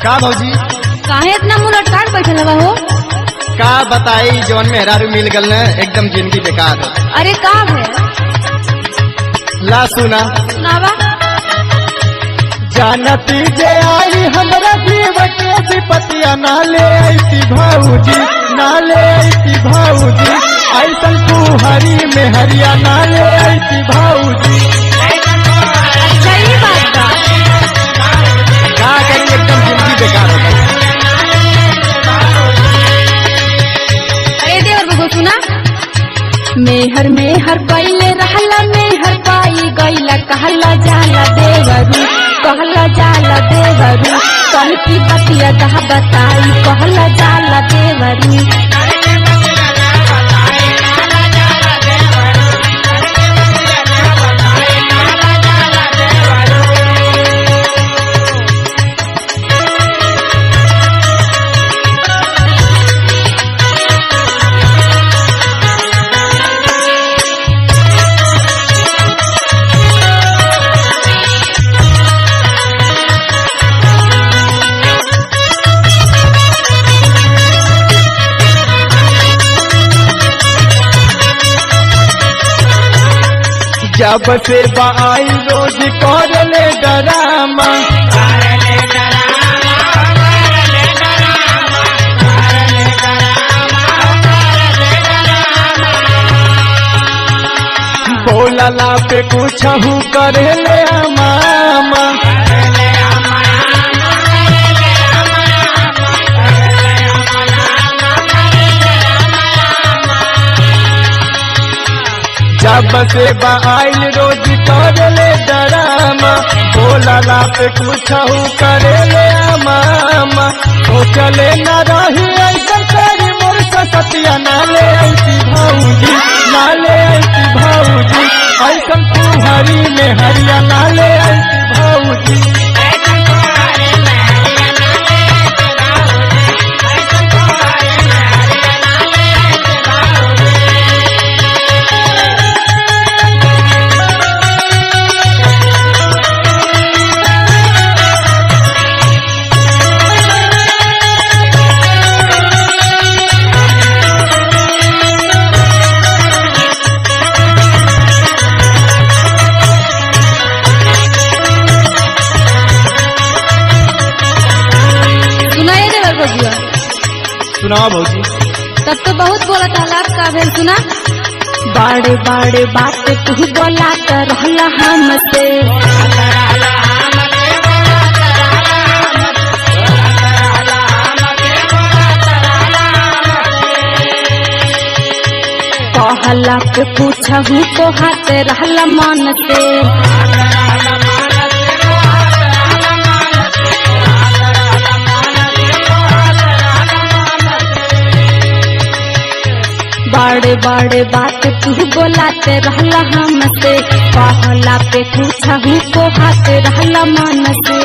का भौजी काहे इतना मुंह लटकाट बैठल बा हो? का बताई जवन मेहरारू मिल गल न एकदम जिंदगी बेकार। अरे का है? ला सुना सुनावा। जानती जे आई हमरा जीव के विपतिया ना ले ऐसी भाऊजी, ना ले ऐसी भाऊजी, ऐसन कुहरी में हरिया ना ले ऐसी भाऊजी। अच्छा ये बात बा। का करी एकदम जिंदगी बेकार हो गई। अरे देवर बबू सुना। मेहर मेहर पहले रहला मेहर पाई गईला कहला जाला देवरू, कहला जाला देवरू, कल की बतिया दह बताई कहला जाला देवरू। जब से बाई रोज कर ले डरामा, बोलला पे कुछ करे ले मामा। जब से बाइल रोज कर ले डरामा, बोलला पे कुछ करे ले मामा। तो चले न रही ऐसा करी मोर सतिया ना ले ऐसी भाऊजी, ना ले ऐसी भाऊजी, ऐसा कुहरी में हरिया ना ले ऐसी भाऊजी। सुनाओ भौजी। तब तो बहुत बोला तालाब का भेल सुना। बाड़े बाड़े बात तू बोला कर रहला हमसे, कहला पे पूछहू तो हाथ रहला मन से। बड़े बड़े बात तू बोलाते रहला हमसे, कहला पे पूछहू को हाथ रहला मन से।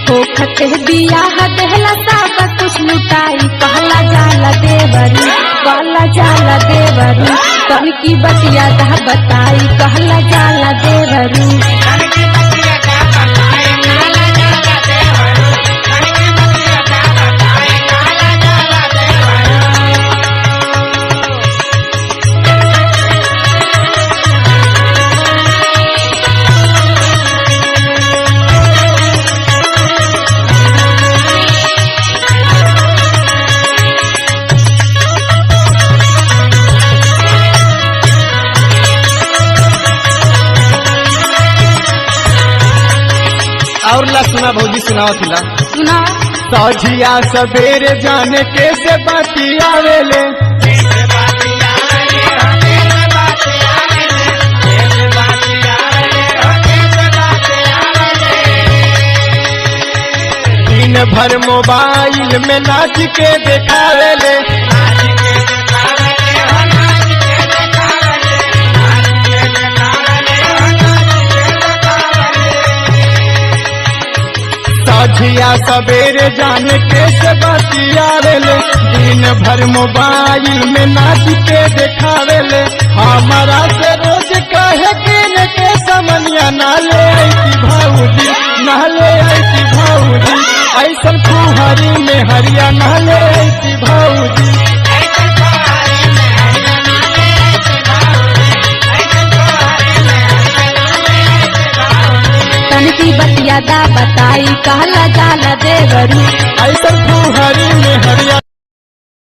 होखते बियाह देहला सब कुछ लुटाई कहला जाला देवरू, कहला जाला देवरू, कन की बतिया दह बताई कहला जाला देवरू। और ला सुना भौजी सुनाओ थिला। सुना। सझिया सवेरे जाने कैसे बाती आवेले, दिन भर मोबाइल में नाच के देखावेले। सझिया सवेरे जाने कैसे बतियावेले, दिन भर मोबाइल में नाच के देखावेले। हमारा से रोज कहे के समनिया ना ले ऐसी भाऊजी, ना ले ऐसी भाऊजी, फुहरी में हरिया नहले ऐसी भौजी। तनकी बतिया दा बताई कहला जाला देवरू ऐसा फुहरी में हरिया